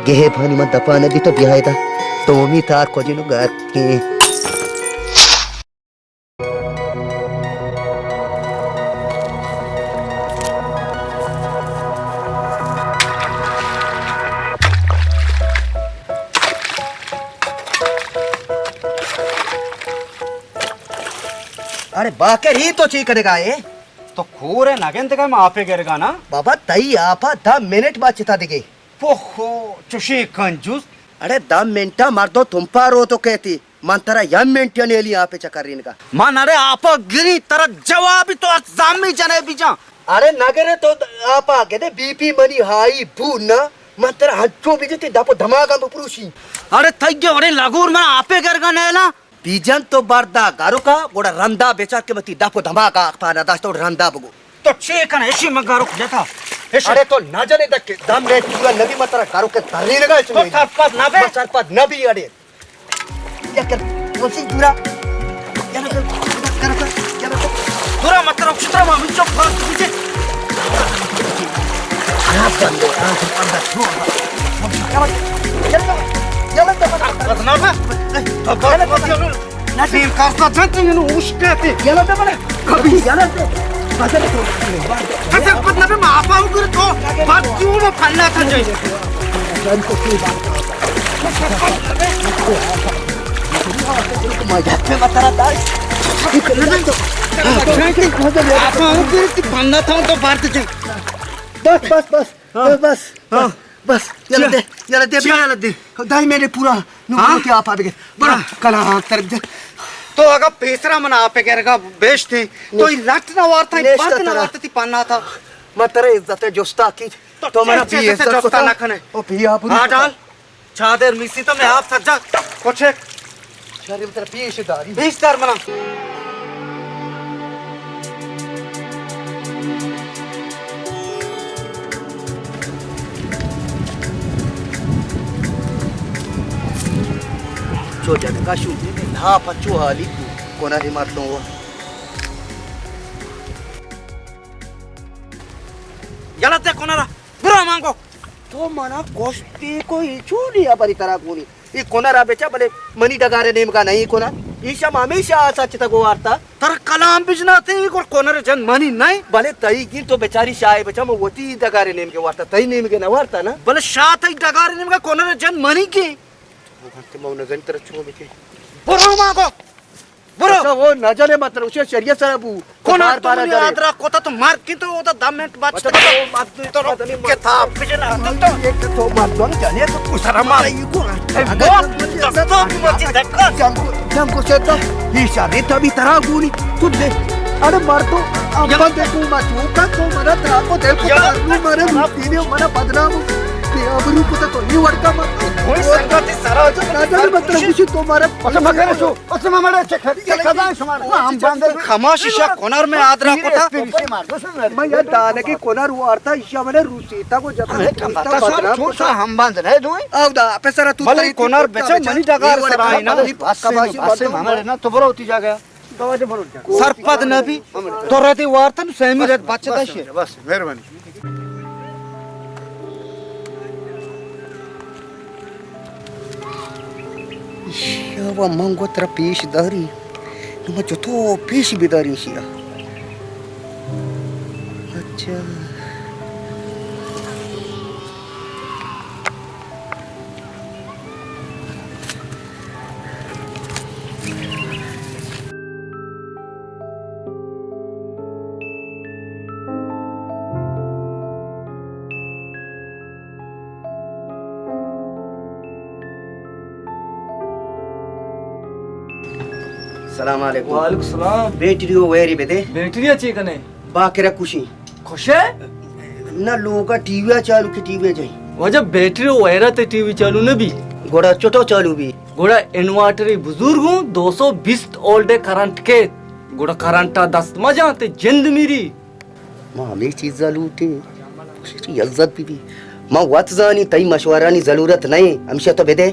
Gehe bani man dapana di to bihaida to mi tar ko jinu gatke अरे बाके ही तो ची करेगा ये तो खोरे नागेंते काय माफे करेगा ना बाबा तई आपा 10 मिनिट बाद चिता देगे पोहो चुशी कंजूस अरे 10 मिनटा मार दो तुम पार हो तो कहती मंतरा यम मिनट ने लिए यहाँ पे चक्कर इनका मान अरे आप गिरी तरह जवाब तो जामी जने बीजा अरे नगरे तो आपा कहते बीपी मनी हाई भू ना मंतरा हच्चो बीजते दापो धमाका में पुरुषी अरे थैगे अरे लागूर में आपे करेगा नेला बीजन तो बारदा गारुका गोड़ा रंदा बेचार के मती दापो धमाका पाना दास्तो रंदा बगो तो चेकन ऐसी में गारुक देता अरे तो ना जाने तक के दम रे पूरा नबी मतरा गारुक के धरने लगा तो सरपत नबे सरपत नबी अरे या कर वसी पूरा या कर पूरा मतलब चित्रा में मिचो फास पीछे आप बंदे अंदर छो नसीब कास्ता जनते यनु उष्टे ते याला दे बने कभी याला दे बाजार तो अच्छा पत नबे माफा उगर तो बात क्यों में फन्ना था जाई जान को कोई बात मजा पे बता रहा था आपा उगर की फन्ना था तो भारत जाई बस बस बस बस बस याला दे दाई मेरे पूरा नुकसान के आप आगे बड़ा कला तरफ तो अगर पेसरा मना आपे करेगा बेच थे तो ये लट ना वार्ता ही बात ना वार्ता थी पाना था मत तेरे इज्जत जोस्ता की तो मेरा भी इज्जत जोस्ता ना खने ओ भी आप हाँ डाल चादर मिसी तो मैं आप सज्जा कुछ एक शरीर तेरा पीछेदारी 20,000 मना जो जनका शू ना पच्चू हाली कोना रे मार दो गलत है कोनारा बुरा मांगो तो मना कोष्टी को इचूली अपनी तरह कोनी ये कोनारा बेचा भले मनी डगारे नेम का नहीं कोना ईशा हमेशा सच तक वार्ता तर कलाम बिजना थे और कोनारे जन मनी नहीं भले तई की तो बेचारी शाय बचा मैं वती डगारे नेम के वार्ता तई नेम के ना वार्ता ना भले शात ही डगारे नेम का कोनारे जन मनी की वो घंटे मौन गन तरह छो बेचे बुरा मांगो बुरा अच्छा वो न जाने मतलब उसे शरीयत सर अबू कोनार तो याद रखो तो मार की तो वो तो 10 मिनट बाद अच्छा तो बात तो के था बिजना तो एक तो मार दो जाने तो उसरा मार को तो मत देखो जम को से तो ये शादी तभी तरह गुनी खुद दे अरे मार तो अब देखो मत का तो मरा था को देखो मारे तीने मरा बदनाम के अबरू को तो ये वड़का मत कोई संगति सारा जो ना मतलब कुछ तुम्हारे अच्छा मगर सो अच्छा मारे चेक खदा सुमार हम बांधे खमाशिशा कोनार में आदरा को था मैं ये दाने की कोनार हुआ अर्था ईशा मैंने रूसीता को जब छोटा हम बांध रहे दो अब दा पे सारा तू भले कोनार बेचा मनी डगार सराय ना पासे मारे ना तो बरो होती जा गया सरपद नबी तो रहती वार्तन सहमी रहत बच्चा था बस मेहरबानी Siapa manggo terpis dari, nama joto pis bidari sia. Acha. Assalamualaikum. Waalaikumsalam. Battery हो वेरी बेटे. बैटरी अच्छी कने. बाकेरा खुशी. खुश है? ना लोगों का टीवी चालू की टीवी जाए. वजह बैटरी वगैरह ते टीवी चालू न भी. गोड़ा छोटो चालू भी. गोड़ा इन्वर्टर बुजुर्ग हूँ 220 ओल्ड करंट के. गोड़ा करंट 10 मजा ते जिंद मेरी. माँ हमें चीज़ चालू थी. उसी इज्जत भी. माँ वक्त जानी तई मशवरा नी जरूरत नहीं. हमसे तो बेटे.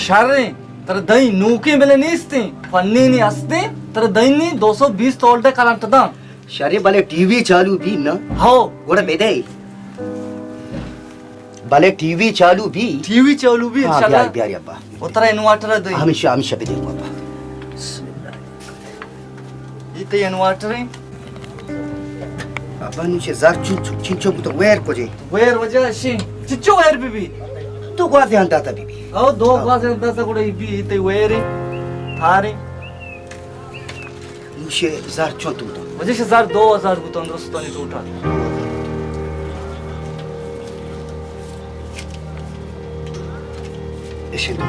शर्रे तर दही नूके मिले नहीं इसते फन्नी नहीं हंसते तर दही नहीं 220 ओल्ड करंट दा शरे भले टीवी चालू भी ना हो गोड़ा बेदे भले टीवी चालू भी टीवी चालू भी हाँ इंशाल्लाह बिहारी अब्बा उतरा इन्वर्टर दे हमेशा भी देखूं अब्बा इते इन्वर्टर है अब्बा नुचे जार चिंचो तो वेर को जे वेर वजह से चिच्चो वेर बीबी तो गोड़ा ध्यान दाता बीबी हो दो क्लास दस ಕೂಡ इबी इते वेर थारे नुचे जार चोंतू तो वजह से 2000 को तो अंदर सुतानी तो उठा ऐसे 2000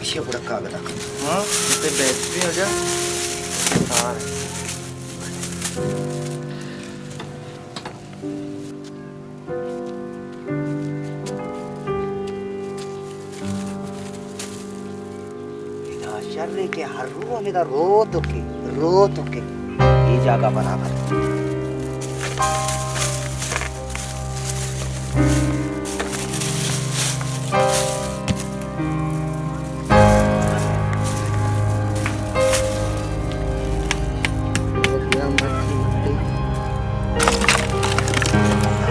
इसे बड़ा कागज आ हां इते बैटरी हो जा थारे शर्रे के हर रो में रो तो के ये जगह बराबर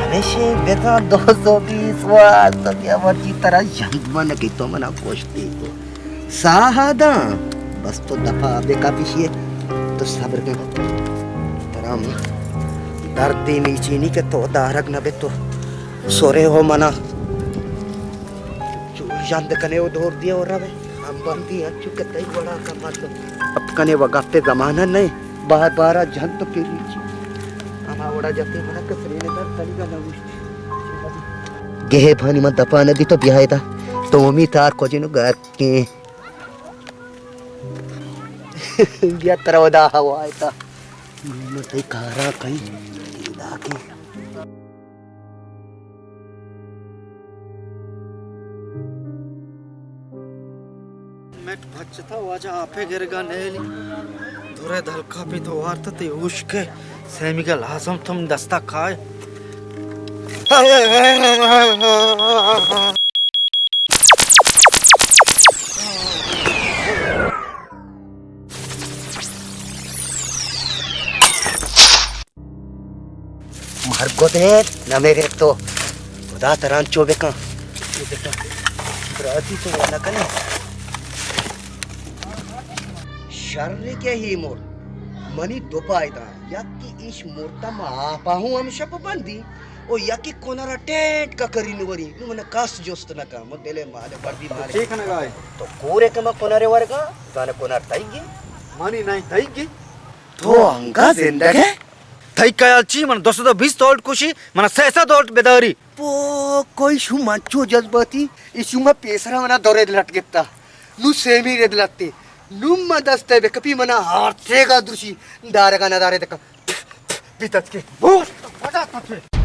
हमेशा बेटा 220 वाट तो क्या मर्जी तरह जंगमन की तो मना कोशती को साहदा बस तो दफा बेका पीछे तो सब्र के तराम दर्द नीचे नहीं के तो दारक न बे तो सोरे हो मना चंद कने वो दौड़ दिया और रवे हम बंदी अच्छु के तई बड़ा का मतलब अब कने वगाते जमाना नहीं बार बार जन तो के नीचे हमा ओड़ा जाते मना कसरे ने दर तली का ना गेहे भानी में दफा नदी तो बिहाय था तो मम्मी तार को जिनो घर के dia terawada hawa ita matay kara kay lagi मेट भचता वाजा आपे गिरगा नेली धुरे धलका भी तो वार्तते उश्के सेमी का लासम तुम दस्ता खाए मार गोदे न मेरे तो खुदा तरान चोबे का राती तो वाला कने शर्री के ही मोर मनी दोपायदा याकी इश मोरता मा पाहू हम शप बंदी ओ याकी कोनारा टेट का करी नवरी नु मन कास जोस्त न का मगले माले बर्दी माले ठीक न गाय तो कोरे के म कोनारे वर्गा गाने कोनार ताईगी मानी नहीं थईगी तो अंगा जिंदगी थई कयालची मन 220 तोल्ट कुशी मन सहसा तोल्ट बेदारी पो कोई शु मंचो जज्बाती इशु म पेसरा मना दौरे लटकेता नु सेमी रेद लगते नु म दस्ते बे कपी मना हाथे का दृशी दारे का नदारे तक बितत के बहुत मजा आता